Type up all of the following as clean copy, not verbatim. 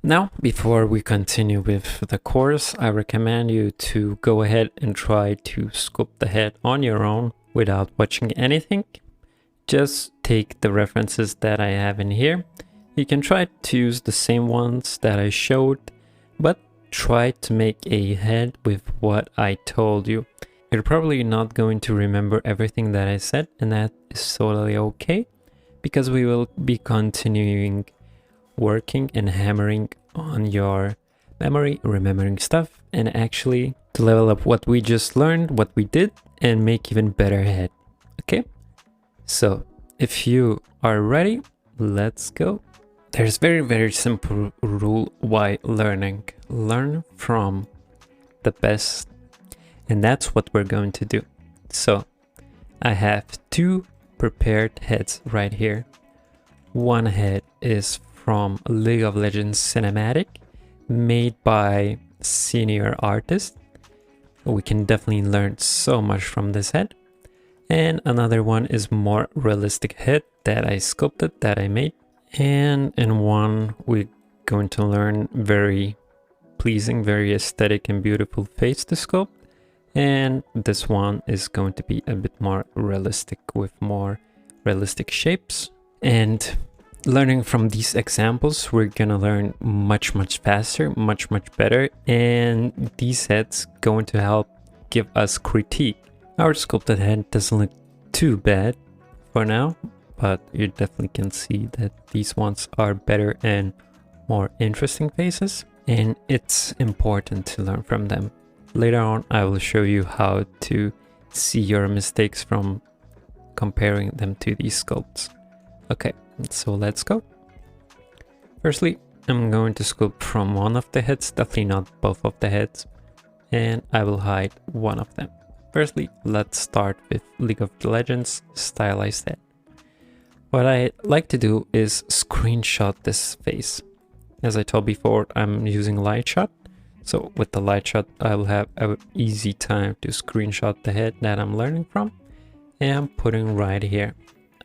Now, before we continue with the course, I recommend you to go ahead and try to sculpt the head on your own without watching anything. Just take the references that I have in here. You can try to use the same ones that I showed, but try to make a head with what I told you. You're probably not going to remember everything that I said, and that is totally okay, because we will be continuing working and hammering on your memory, remembering stuff, and actually to level up what we just learned, what we did, and make even better head. Okay? So if you are ready, let's go. There's very simple rule why learning. Learn from the best, and that's what we're going to do. So I have two prepared heads right here. One head is from League of Legends Cinematic, made by senior artist. We can definitely learn so much from this head. And another one is more realistic head that I sculpted, that I made. And in one, we're going to learn very pleasing, very aesthetic and beautiful face to sculpt. And this one is going to be a bit more realistic with more realistic shapes. And learning from these examples, we're gonna learn much faster, much better. And these heads going to help give us critique. Our sculpted head doesn't look too bad for now, but you definitely can see that these ones are better and more interesting faces, and it's important to learn from them. Later on, I will show you how to see your mistakes from comparing them to these sculpts. Okay, so let's go. Firstly, I'm going to sculpt from one of the heads, definitely not both of the heads, and I will hide one of them. Firstly, let's start with League of Legends stylized head. What I like to do is screenshot this face. As I told before, I'm using Lightshot. So with the Lightshot, I will have an easy time to screenshot the head that I'm learning from. And I'm putting right here.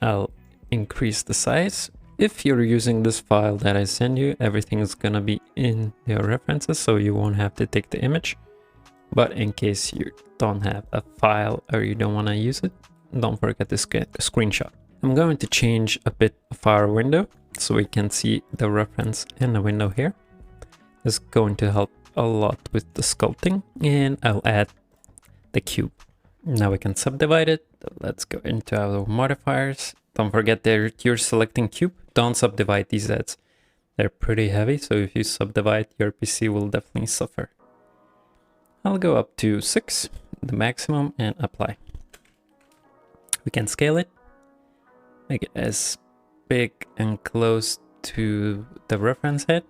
I'll increase the size. If you're using this file that I send you, everything is gonna be in your references, so you won't have to take the image. But in case you don't have a file or you don't want to use it, don't forget to screenshot. I'm going to change a bit of our window so we can see the reference in the window here. It's going to help a lot with the sculpting, and I'll add the cube. Now we can subdivide it. Let's go into our modifiers. Don't forget that you're selecting cube. Don't subdivide these heads. They're pretty heavy, so if you subdivide, your PC will definitely suffer. I'll go up to 6, the maximum, and apply. We can scale it, make it as big and close to the reference head.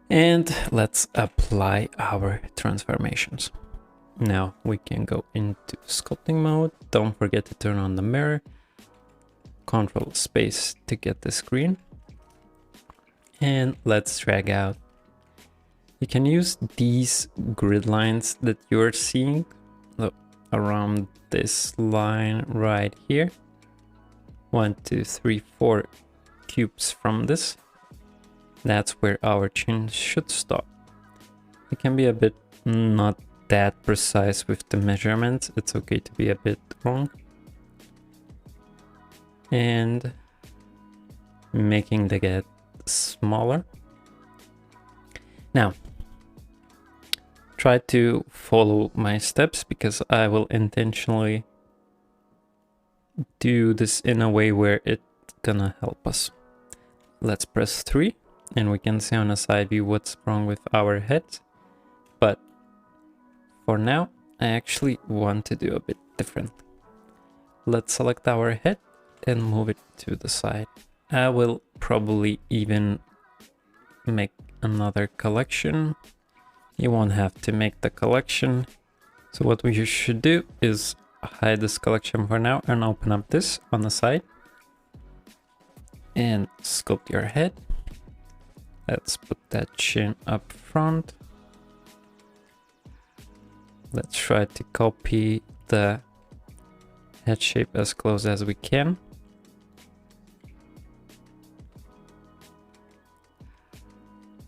And let's apply our transformations. Now we can go into sculpting mode. Don't forget to turn on the mirror. Control space to get the screen. And let's drag out. You can use these grid lines that you're seeing around this line right here. 1, 2, 3, 4 cubes from this. That's where our chin should stop. It can be a bit not that precise with the measurements. It's okay to be a bit wrong. And making the head smaller. Now, try to follow my steps because I will intentionally do this in a way where it's gonna help us. Let's press 3 and we can see on the side view what's wrong with our head. But for now, I actually want to do a bit different. Let's select our head and move it to the side. I will probably even make another collection. You won't have to make the collection. So what we should do is hide this collection for now and open up this on the side. And sculpt your head. Let's put that chin up front. Let's try to copy the head shape as close as we can.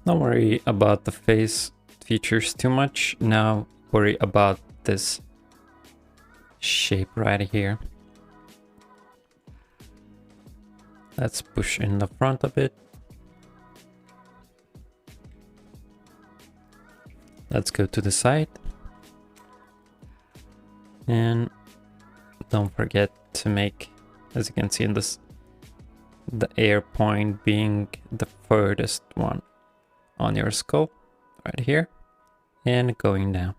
Don't worry about the face features too much. Now worry about this shape right here. Let's push in the front a bit. Let's go to the side. And don't forget to make, as you can see in this, the air point being the furthest one on your skull, right here, and going down.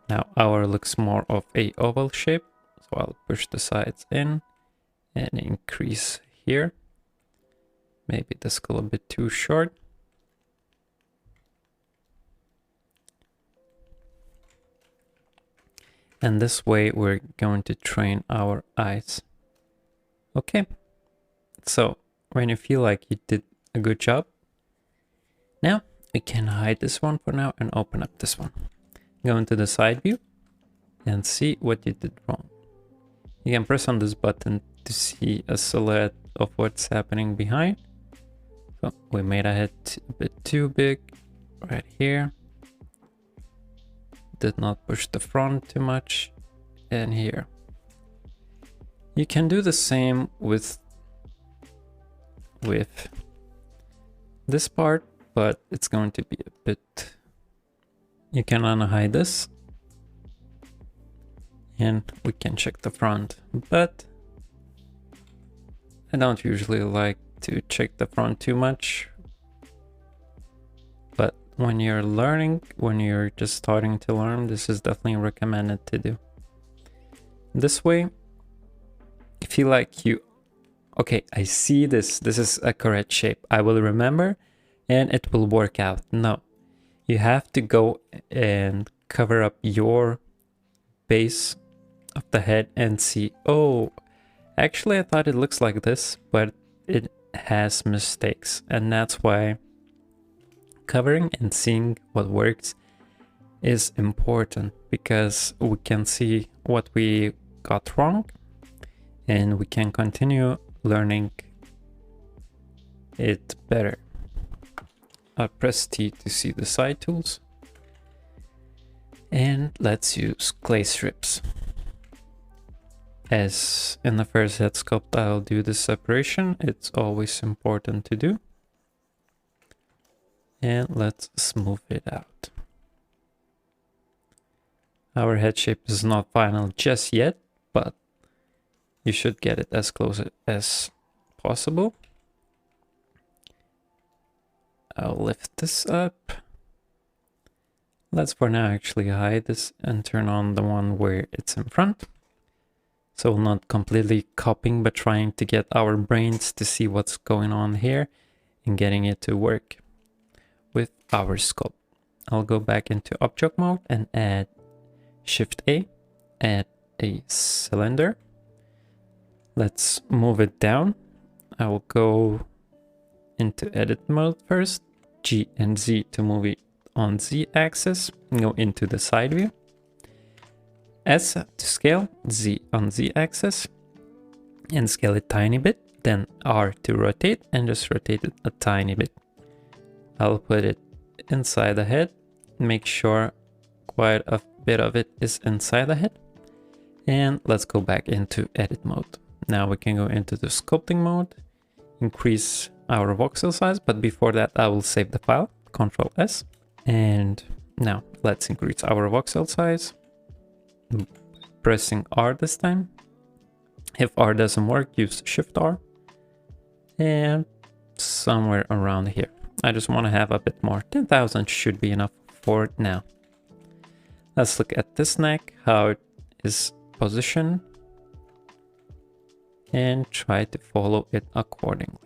Now our looks more of a oval shape, so I'll push the sides in and increase here. Maybe the skull a bit too short. And this way we're going to train our eyes. Okay, so when you feel like you did a good job, now we can hide this one for now and open up this one. Go into the side view and see what you did wrong. You can press on this button to see a silhouette of what's happening behind. So we made a head a bit too big right here. Did not push the front too much, and here. You can do the same with this part, but it's going to be a bit... You can unhide this and we can check the front, but I don't usually like to check the front too much. But when you're learning, when you're just starting to learn, this is definitely recommended to do. This way, you feel like you, okay, I see this is a correct shape, I will remember and it will work out. No, you have to go and cover up your base of the head and see, oh, actually I thought it looks like this, but it has mistakes. And that's why covering and seeing what works is important, because we can see what we got wrong and we can continue learning it better. I'll press T to see the side tools, and let's use clay strips. As in the first head sculpt, I'll do the separation. It's always important to do. And let's smooth it out. Our head shape is not final just yet, but you should get it as close as possible. I'll lift this up. Let's for now actually hide this and turn on the one where it's in front. So not completely copying, but trying to get our brains to see what's going on here and getting it to work with our sculpt. I'll go back into object mode and add Shift A, add a cylinder. Let's move it down. I will go into edit mode first, G and Z to move it on Z axis, go into the side view, S to scale, Z on Z axis, and scale it tiny bit, then R to rotate and just rotate it a tiny bit. I'll put it inside the head, make sure quite a bit of it is inside the head, and let's go back into edit mode. Now we can go into the sculpting mode, increase our voxel size, but before that I will save the file, Ctrl S, and now let's increase our voxel size, pressing R this time. If R doesn't work, use Shift R, and somewhere around here. I just want to have a bit more. 10,000 should be enough for now. Let's look at this neck, how it is positioned, and try to follow it accordingly.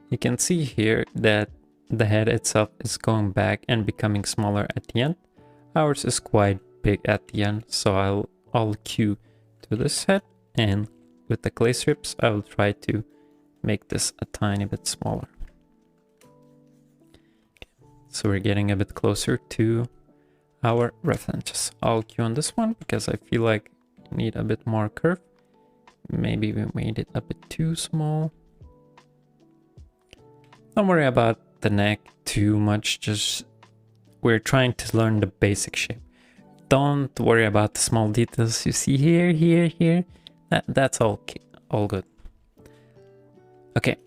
You can see here that the head itself is going back and becoming smaller at the end. Ours is quite big at the end, so I'll cue to this head, and with the clay strips I will try to make this a tiny bit smaller. So we're getting a bit closer to our references. I'll cue on this one because I feel like we need a bit more curve. Maybe we made it a bit too small. Don't worry about the neck too much, just we're trying to learn the basic shape. Don't worry about the small details you see here. That's all good. Okay,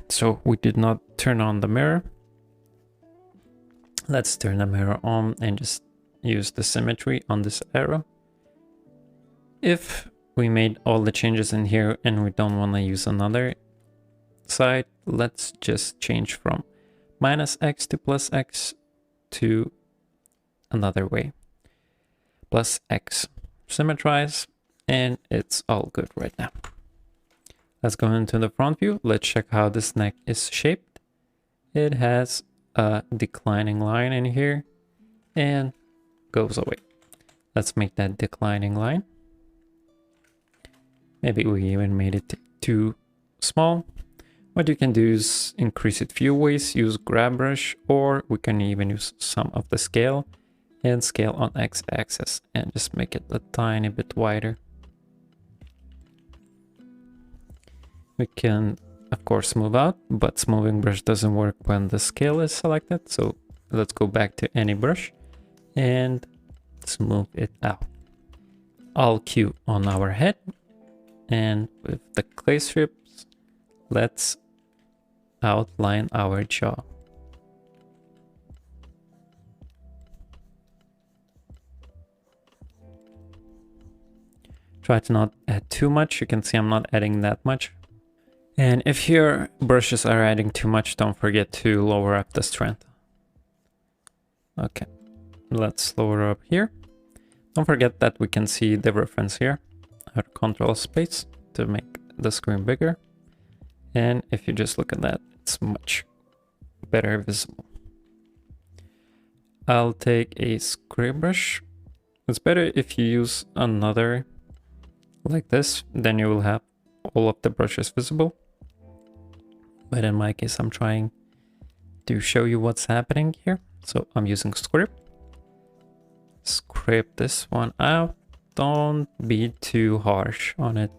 so we did not turn on the mirror. Let's turn the mirror on and just use the symmetry on this arrow. If we made all the changes in here and we don't want to use another side, let's just change from -x to +x to another way. +x. Symmetrize, and it's all good right now. Let's go into the front view. Let's check how this neck is shaped. It has a declining line in here and goes away. Let's make that declining line. Maybe we even made it too small. What you can do is increase it few ways, use grab brush, or we can even use some of the scale and scale on x-axis and just make it a tiny bit wider. We can, of course, smooth out, but smoothing brush doesn't work when the scale is selected. So let's go back to any brush and smooth it out. Alt Q on our head, and with the clay strips, let's outline our jaw. Try to not add too much. You can see I'm not adding that much. And if your brushes are adding too much, don't forget to lower up the strength. Okay, let's lower up here. Don't forget that we can see the reference here. Control space to make the screen bigger. And if you just look at that, it's much better visible. I'll take a scrape brush. It's better if you use another like this, then you will have all of the brushes visible. But in my case, I'm trying to show you what's happening here. So I'm using scrape. Scrape this one out. Don't be too harsh on it.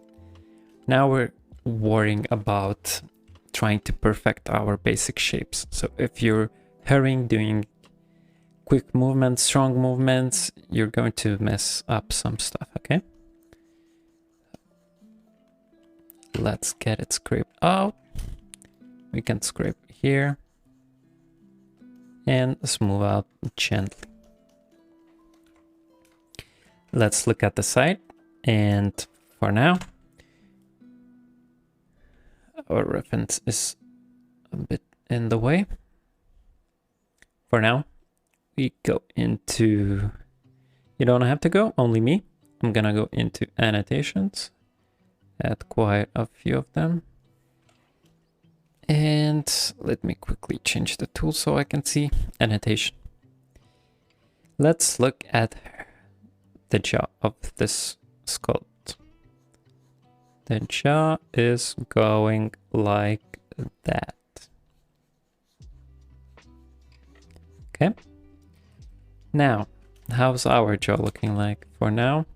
Now we're worrying about trying to perfect our basic shapes. So if you're hurrying, doing quick movements, strong movements, you're going to mess up some stuff, okay? Let's get it scraped out. We can scrape here and smooth out gently. Let's look at the side, and for now, our reference is a bit in the way. For now, we go into, you don't have to go, only me. I'm gonna go into annotations, add quite a few of them. And let me quickly change the tool so I can see annotation. Let's look at the jaw of this sculpt. The jaw is going like that. Okay. Now, how's our jaw looking like? For now,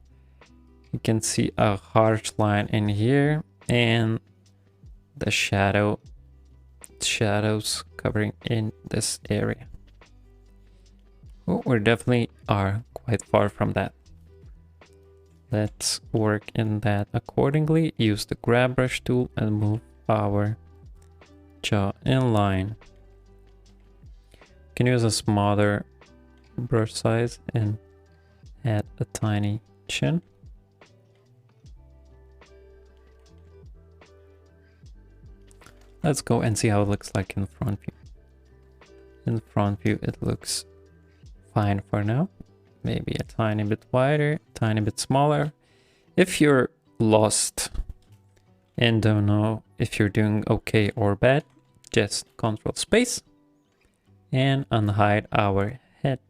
you can see a harsh line in here and the shadows covering in this area. Oh, we definitely are quite far from that. Let's work in that accordingly. Use the grab brush tool and move our jaw in line. You can use a smaller brush size and add a tiny chin. Let's go and see how it looks like in front view. In front view, it looks fine for now. Maybe a tiny bit wider, tiny bit smaller. If you're lost and don't know if you're doing okay or bad, just Control Space and unhide our head.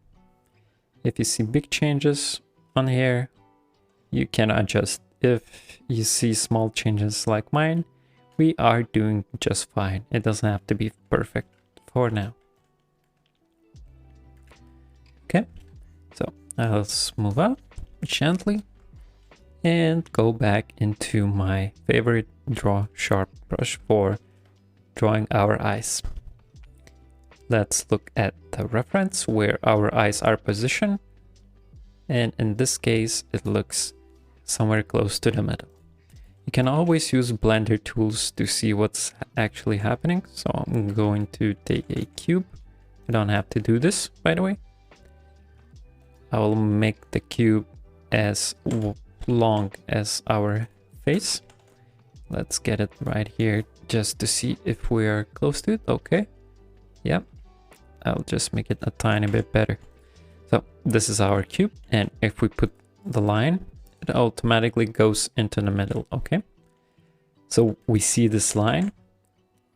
If you see big changes on here, you can adjust. If you see small changes like mine, we are doing just fine. It doesn't have to be perfect for now. Okay, so I'll smooth out gently and go back into my favorite Draw Sharp brush for drawing our eyes. let's look at the reference where our eyes are positioned. And in this case, it looks somewhere close to the middle. You can always use Blender tools to see what's actually happening. So I'm going to take a cube. I don't have to do this, by the way. I will make the cube as long as our face. Let's get it right here just to see if we are close to it. Okay. Yep. I'll just make it a tiny bit better. So this is our cube. And if we put the line, it automatically goes into the middle. Okay. So we see this line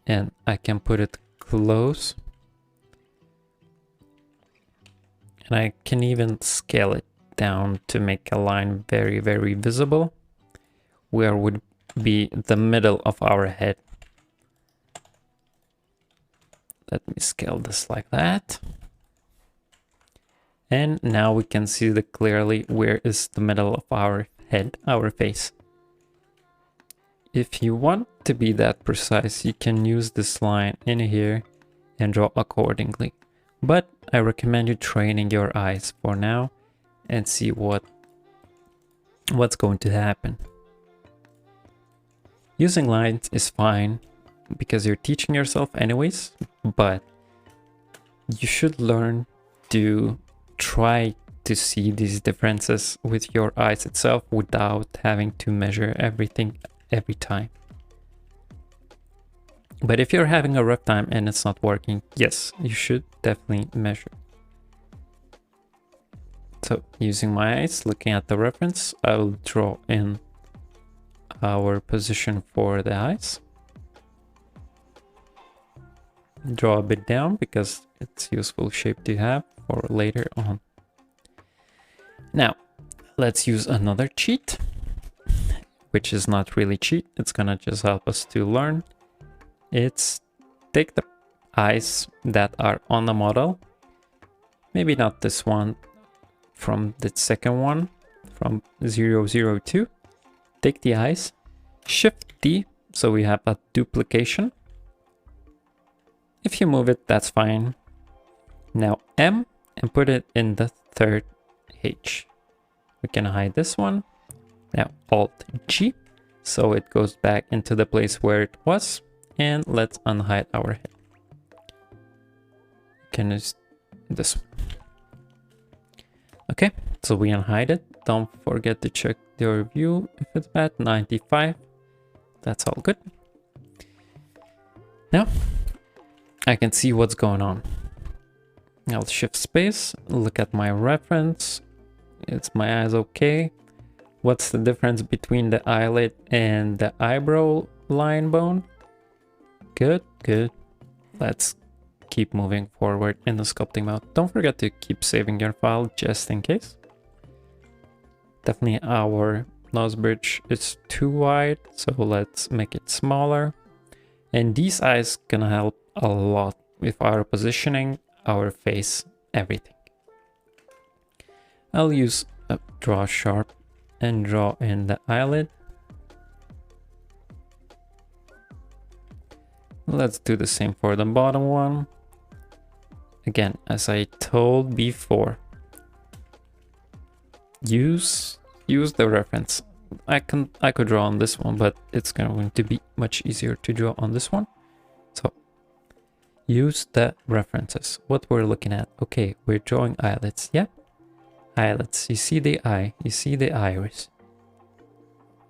and I can put it close. And I can even scale it down to make a line very, very visible, where would be the middle of our head. Let me scale this like that. And now we can see clearly where is the middle of our head, our face. If you want to be that precise, you can use this line in here and draw accordingly. But I recommend you training your eyes for now and see what's going to happen. Using lines is fine because you're teaching yourself anyways, but you should learn to try to see these differences with your eyes itself without having to measure everything every time. But if you're having a rough time and it's not working, yes, you should definitely measure. So using my eyes, looking at the reference, I'll draw in our position for the eyes. Draw a bit down because it's a useful shape to have for later on. Now, let's use another cheat, which is not really cheat. It's gonna just help us to learn. It's take the eyes that are on the model, maybe not this one, from the second one, from 002. Take the eyes, Shift D, so we have a duplication. If you move it, that's fine. Now M, and put it in the third H. We can hide this one. Now Alt G, so it goes back into the place where it was. And let's unhide our head. Can use this one. Okay, so we unhide it. Don't forget to check your view if it's bad. 95. That's all good. Now I can see what's going on. I'll shift space, look at my reference. It's my eyes okay. What's the difference between the eyelid and the eyebrow line bone? Good, good. Let's keep moving forward in the sculpting mode. Don't forget to keep saving your file just in case. Definitely our nose bridge is too wide, so let's make it smaller. And these eyes gonna help a lot with our positioning, our face, everything. I'll use a draw sharp and draw in the eyelid. Let's do the same for the bottom one. Again, as I told before, use the reference. I could draw on this one, but it's going to be much easier to draw on this one. So use the references. What we're looking at. Okay, we're drawing eyelids. Yeah, eyelids. You see the eye. You see the iris.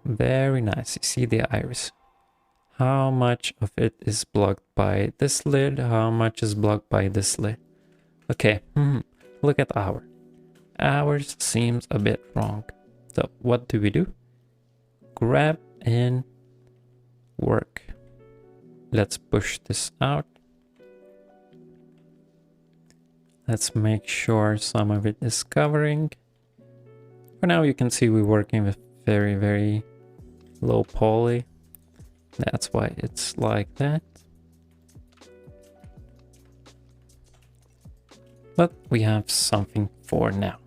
Very nice. You see the iris. How much of it is blocked by this lid? How much is blocked by this lid? Okay, look at ours seems a bit wrong. So what do we do? Grab and work. Let's push this out. Let's make sure some of it is covering. For now, you can see we're working with very, very low poly. That's why it's like that. But we have something for now.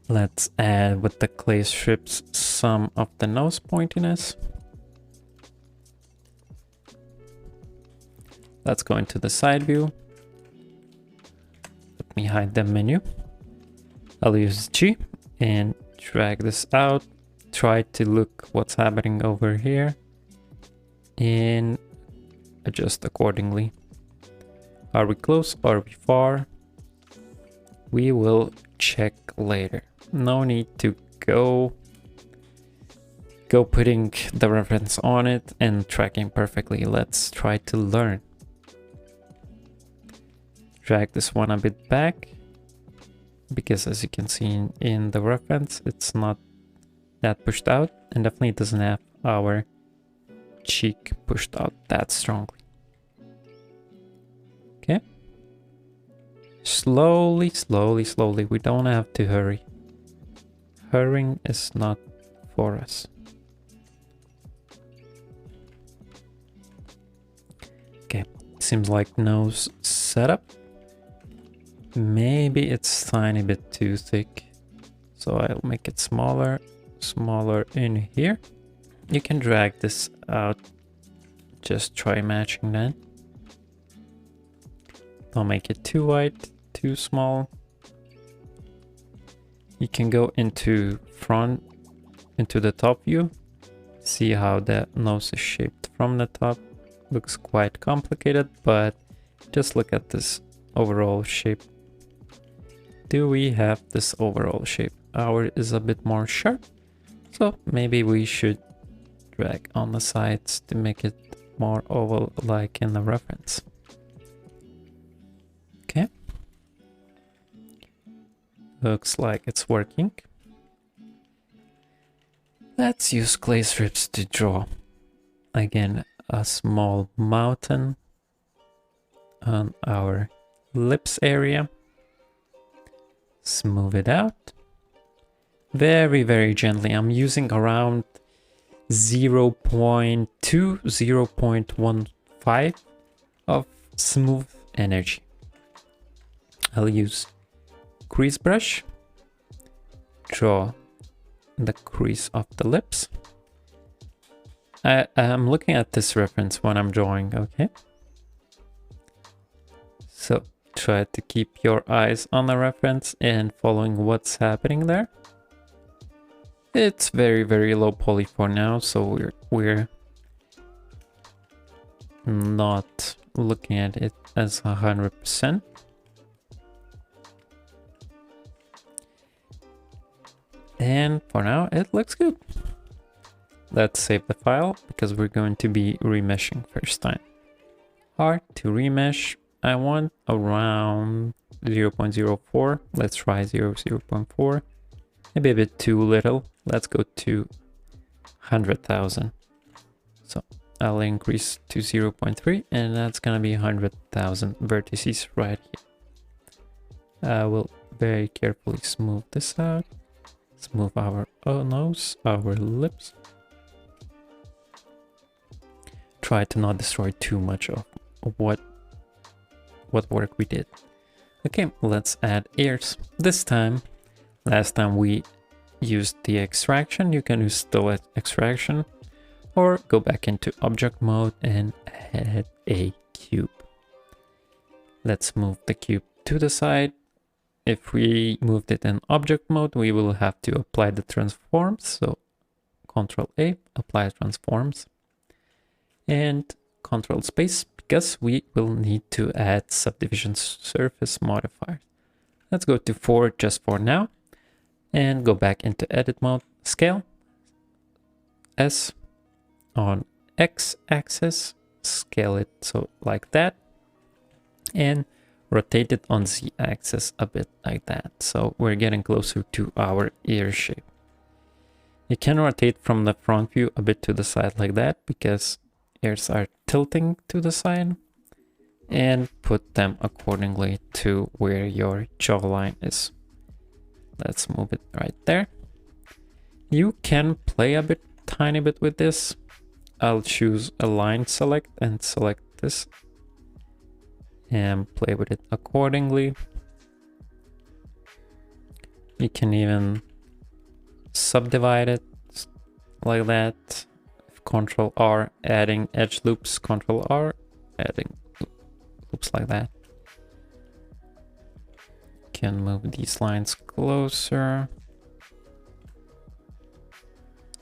Let's add with the clay strips some of the nose pointiness. Let's go into the side view. Let me hide the menu. I'll use G and drag this out. Try to look what's happening over here and adjust accordingly. Are we close? Are we far? We will check later. No need to go putting the reference on it and tracking perfectly. Let's try to learn. Drag this one a bit back, because as you can see in the reference, it's not that pushed out, and definitely doesn't have our cheek pushed out that strongly. Okay. Slowly, slowly, slowly. We don't have to hurry. Hurrying is not for us. Okay, seems like nose setup. Maybe it's tiny bit too thick, so I'll make it smaller, smaller in here. You can drag this out. Just try matching that. Don't make it too wide, too small. You can go into front, into the top view. See how the nose is shaped from the top. Looks quite complicated, but just look at this overall shape. Do we have this overall shape? Ours is a bit more sharp, so maybe we should drag on the sides to make it more oval like in the reference. Okay. Looks like it's working. Let's use clay strips to draw again a small mountain on our lips area. Smooth it out very, very gently. I'm using around 0.2, 0.15 of smooth energy. I'll use crease brush, draw the crease of the lips. I'm looking at this reference when I'm drawing, okay? So try to keep your eyes on the reference and following what's happening there. It's very, very low poly for now, so we're not looking at it as 100%. And for now, it looks good. Let's save the file because we're going to be remeshing first time. Hard to remesh. I want around 0.04. Let's try 0.4. Maybe a bit too little. Let's go to 100,000. So I'll increase to 0.3 and that's gonna be 100,000 vertices right here. I will very carefully smooth this out. Smooth our nose, our lips. Try to not destroy too much of what work we did. Okay, let's add ears. This time, last time we used the extraction, you can use the extraction or go back into object mode and add a cube. Let's move the cube to the side. If we moved it in object mode, we will have to apply the transforms. So Ctrl A, apply transforms, and Ctrl space, because we will need to add subdivision surface modifiers. Let's go to 4 just for now and go back into edit mode, scale, S on X axis, scale it so like that, and rotate it on Z axis a bit like that. So we're getting closer to our ear shape. You can rotate from the front view a bit to the side like that because ears are tilting to the side, and put them accordingly to where your jawline is. Let's move it right there. You can play a bit, tiny bit with this. I'll choose align select and select this and play with it accordingly. You can even subdivide it like that. Ctrl R, adding edge loops, Ctrl R, adding shapes like that. Can move these lines closer.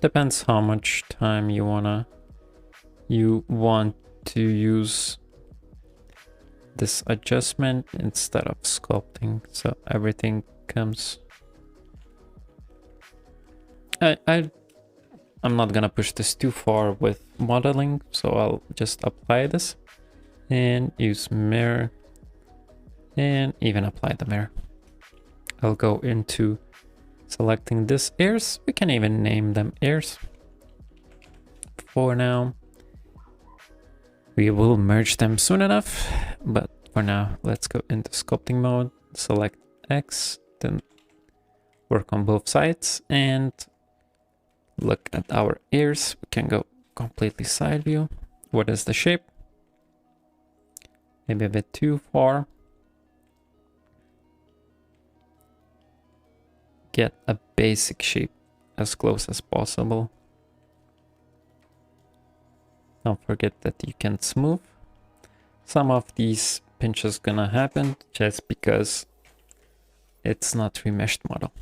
Depends how much time you want to use this adjustment instead of sculpting, so everything comes. I'm not gonna push this too far with modeling, so I'll just apply this and use mirror and even apply the mirror. I'll go into selecting this ears. We can even name them ears for now. We will merge them soon enough, but for now, let's go into sculpting mode, select X, then work on both sides and look at our ears. We can go completely side view. What is the shape? Maybe a bit too far. Get a basic shape as close as possible. Don't forget that you can smooth. Some of these pinches gonna happen just because it's not remeshed model.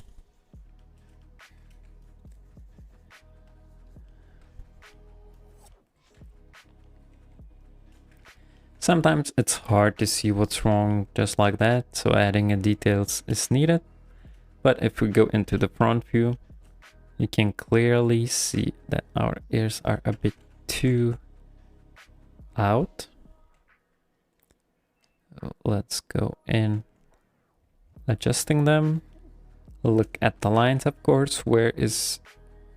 Sometimes it's hard to see what's wrong just like that, so adding in details is needed. But if we go into the front view, you can clearly see that our ears are a bit too out. Let's go in adjusting them. Look at the lines, of course. Where is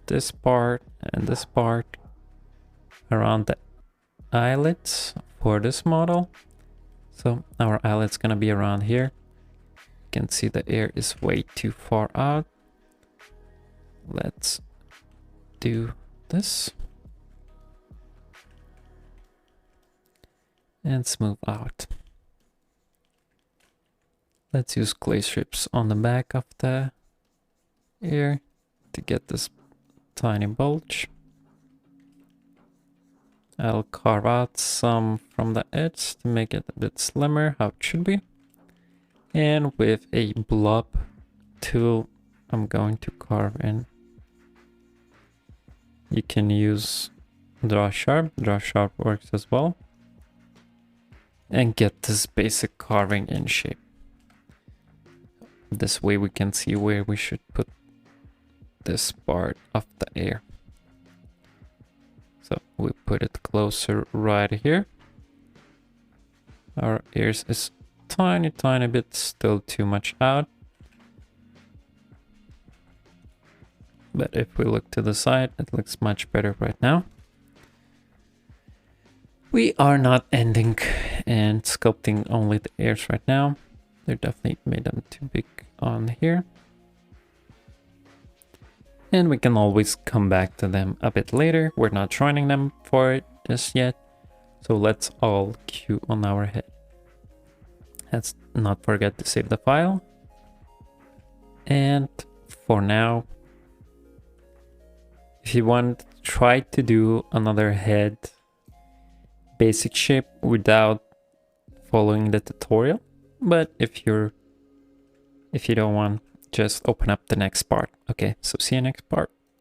this part and this part around the eyelids for this model? So our eyelid's gonna be around here. You can see the ear is way too far out. Let's do this and smooth out. Let's use clay strips on the back of the ear to get this tiny bulge. I'll carve out some from the edge to make it a bit slimmer, how it should be. And with a blob tool, I'm going to carve in. You can use draw sharp works as well. And get this basic carving in shape. This way we can see where we should put this part of the ear. So we put it closer right here. Our ears is tiny bit still too much out. But if we look to the side, it looks much better right now. We are not ending and sculpting only the ears right now. They definitely made them too big on here. And we can always come back to them a bit later. We're not joining them for it just yet. So let's all cue on our head. Let's not forget to save the file. And for now, if you want, try to do another head basic shape without following the tutorial. But if you don't want, just open up the next part. Okay, so see you next part.